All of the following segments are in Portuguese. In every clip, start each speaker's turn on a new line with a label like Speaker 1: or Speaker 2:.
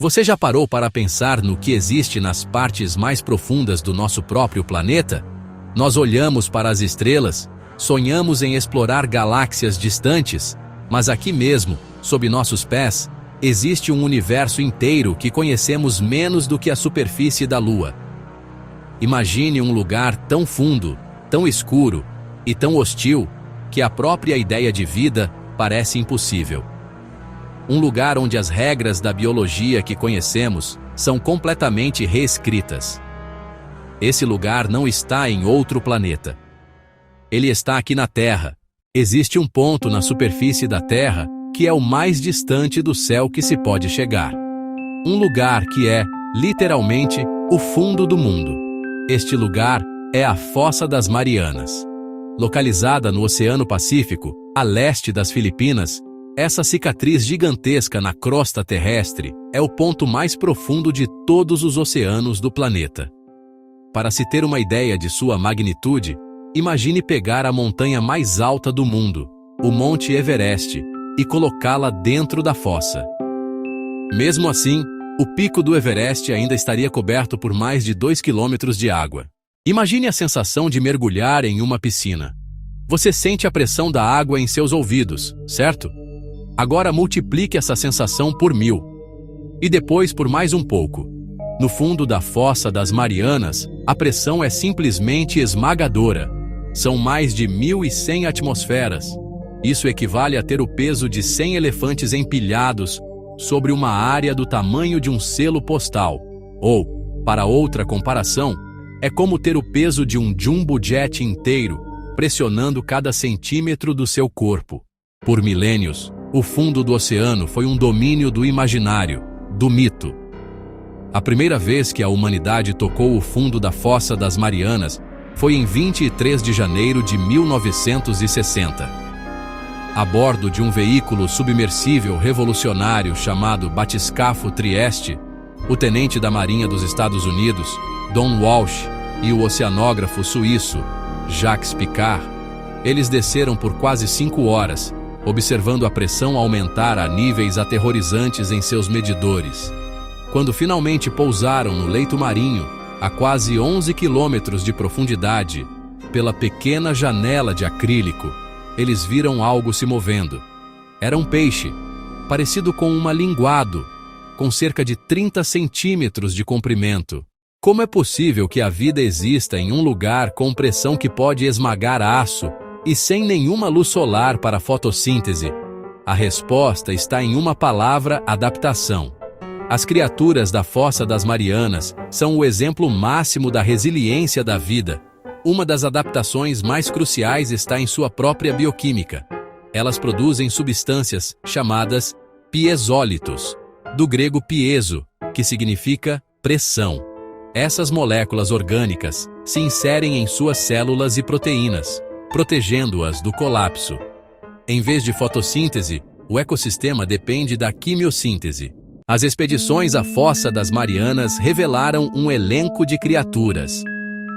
Speaker 1: Você já parou para pensar no que existe nas partes mais profundas do nosso próprio planeta? Nós olhamos para as estrelas, sonhamos em explorar galáxias distantes, mas aqui mesmo, sob nossos pés, existe um universo inteiro que conhecemos menos do que a superfície da Lua. Imagine um lugar tão fundo, tão escuro e tão hostil que a própria ideia de vida parece impossível. Um lugar onde as regras da biologia que conhecemos são completamente reescritas. Esse lugar não está em outro planeta. Ele está aqui na Terra. Existe um ponto na superfície da Terra que é o mais distante do céu que se pode chegar. Um lugar que é, literalmente, o fundo do mundo. Este lugar é a Fossa das Marianas. Localizada no Oceano Pacífico, a leste das Filipinas, essa cicatriz gigantesca na crosta terrestre é o ponto mais profundo de todos os oceanos do planeta. Para se ter uma ideia de sua magnitude, imagine pegar a montanha mais alta do mundo, o Monte Everest, e colocá-la dentro da fossa. Mesmo assim, o pico do Everest ainda estaria coberto por mais de 2 quilômetros de água. Imagine a sensação de mergulhar em uma piscina. Você sente a pressão da água em seus ouvidos, certo? Agora multiplique essa sensação por 1000. E depois por mais um pouco. No fundo da Fossa das Marianas, a pressão é simplesmente esmagadora. São mais de 1.100 atmosferas. Isso equivale a ter o peso de 100 elefantes empilhados sobre uma área do tamanho de um selo postal. Ou, para outra comparação, é como ter o peso de um jumbo jet inteiro, pressionando cada centímetro do seu corpo. Por milênios, o fundo do oceano foi um domínio do imaginário, do mito. A primeira vez que a humanidade tocou o fundo da Fossa das Marianas foi em 23 de janeiro de 1960. A bordo de um veículo submersível revolucionário chamado Batiscafo Trieste, o tenente da Marinha dos Estados Unidos, Don Walsh, e o oceanógrafo suíço, Jacques Piccard, eles desceram por quase 5 horas, observando a pressão aumentar a níveis aterrorizantes em seus medidores. Quando finalmente pousaram no leito marinho, a quase 11 quilômetros de profundidade, pela pequena janela de acrílico, eles viram algo se movendo. Era um peixe, parecido com um linguado, com cerca de 30 centímetros de comprimento. Como é possível que a vida exista em um lugar com pressão que pode esmagar aço e sem nenhuma luz solar para fotossíntese? A resposta está em uma palavra: adaptação. As criaturas da Fossa das Marianas são o exemplo máximo da resiliência da vida. Uma das adaptações mais cruciais está em sua própria bioquímica. Elas produzem substâncias chamadas piezólitos, do grego piezo, que significa pressão. Essas moléculas orgânicas se inserem em suas células e proteínas, protegendo-as do colapso. Em vez de fotossíntese, o ecossistema depende da quimiossíntese. As expedições à Fossa das Marianas revelaram um elenco de criaturas.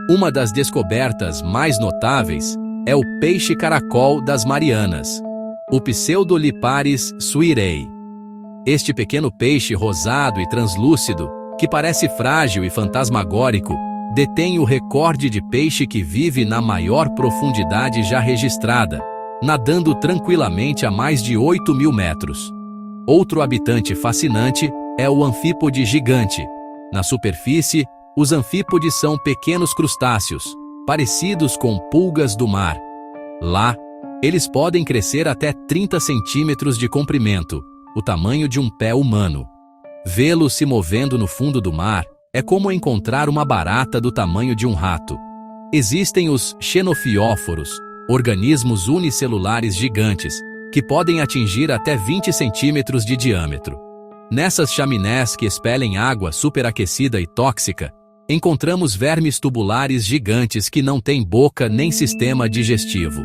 Speaker 1: Uma das descobertas mais notáveis é o peixe-caracol das Marianas, o Pseudoliparis suirei. Este pequeno peixe rosado e translúcido, que parece frágil e fantasmagórico, detém o recorde de peixe que vive na maior profundidade já registrada, nadando tranquilamente a mais de 8.000 metros. Outro habitante fascinante é o anfípode gigante. Na superfície, os anfípodes são pequenos crustáceos, parecidos com pulgas do mar. Lá, eles podem crescer até 30 centímetros de comprimento, o tamanho de um pé humano. Vê-los se movendo no fundo do mar é como encontrar uma barata do tamanho de um rato. Existem os xenofióforos, organismos unicelulares gigantes, que podem atingir até 20 centímetros de diâmetro. Nessas chaminés que expelem água superaquecida e tóxica, encontramos vermes tubulares gigantes que não têm boca nem sistema digestivo.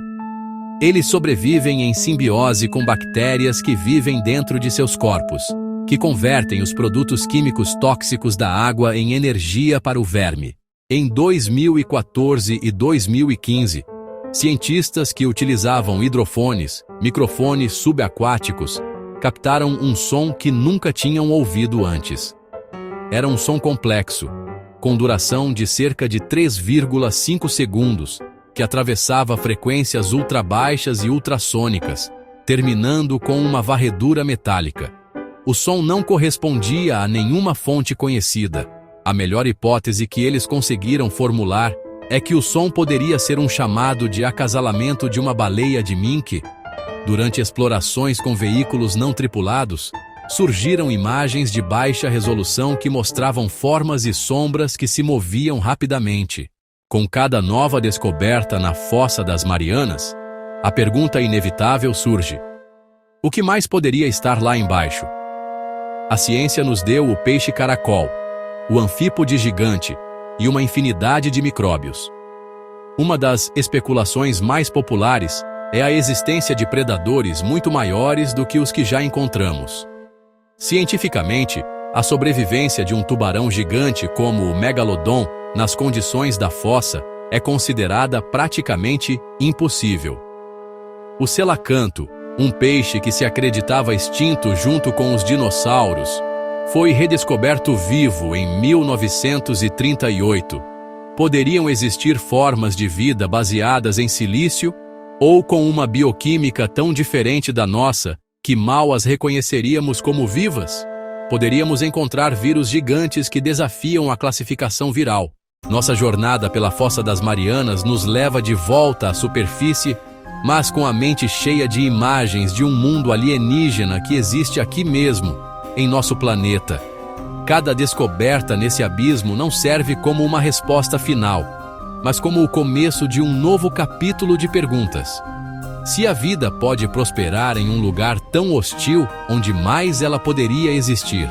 Speaker 1: Eles sobrevivem em simbiose com bactérias que vivem dentro de seus corpos, que convertem os produtos químicos tóxicos da água em energia para o verme. Em 2014 e 2015, cientistas que utilizavam hidrofones, microfones subaquáticos, captaram um som que nunca tinham ouvido antes. Era um som complexo, com duração de cerca de 3,5 segundos, que atravessava frequências ultrabaixas e ultrassônicas, terminando com uma varredura metálica. O som não correspondia a nenhuma fonte conhecida. A melhor hipótese que eles conseguiram formular é que o som poderia ser um chamado de acasalamento de uma baleia de mink. Durante explorações com veículos não tripulados, surgiram imagens de baixa resolução que mostravam formas e sombras que se moviam rapidamente. Com cada nova descoberta na Fossa das Marianas, a pergunta inevitável surge: o que mais poderia estar lá embaixo? A ciência nos deu o peixe-caracol, o anfípode gigante e uma infinidade de micróbios. Uma das especulações mais populares é a existência de predadores muito maiores do que os que já encontramos. Cientificamente, a sobrevivência de um tubarão gigante como o megalodon nas condições da fossa é considerada praticamente impossível. O selacanto, um peixe que se acreditava extinto junto com os dinossauros, foi redescoberto vivo em 1938. Poderiam existir formas de vida baseadas em silício ou com uma bioquímica tão diferente da nossa que mal as reconheceríamos como vivas? Poderíamos encontrar vírus gigantes que desafiam a classificação viral. Nossa jornada pela Fossa das Marianas nos leva de volta à superfície, mas com a mente cheia de imagens de um mundo alienígena que existe aqui mesmo, em nosso planeta. Cada descoberta nesse abismo não serve como uma resposta final, mas como o começo de um novo capítulo de perguntas. Se a vida pode prosperar em um lugar tão hostil, onde mais ela poderia existir?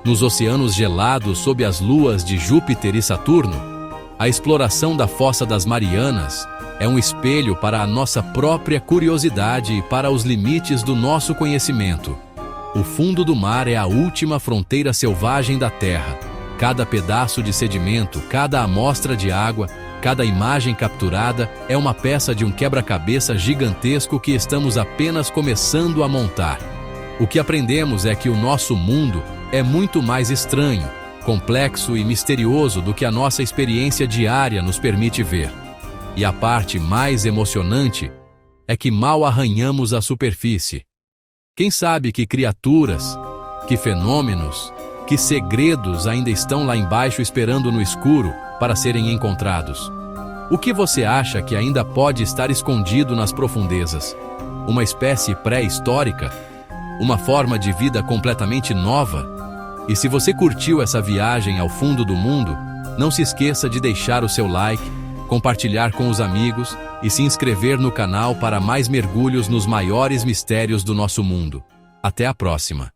Speaker 1: Nos oceanos gelados sob as luas de Júpiter e Saturno, a exploração da Fossa das Marianas é um espelho para a nossa própria curiosidade e para os limites do nosso conhecimento. O fundo do mar é a última fronteira selvagem da Terra. Cada pedaço de sedimento, cada amostra de água, cada imagem capturada é uma peça de um quebra-cabeça gigantesco que estamos apenas começando a montar. O que aprendemos é que o nosso mundo é muito mais estranho, complexo e misterioso do que a nossa experiência diária nos permite ver. E a parte mais emocionante é que mal arranhamos a superfície. Quem sabe que criaturas, que fenômenos, que segredos ainda estão lá embaixo esperando no escuro para serem encontrados? O que você acha que ainda pode estar escondido nas profundezas? Uma espécie pré-histórica? Uma forma de vida completamente nova? E se você curtiu essa viagem ao fundo do mundo, não se esqueça de deixar o seu like, compartilhar com os amigos e se inscrever no canal para mais mergulhos nos maiores mistérios do nosso mundo. Até a próxima!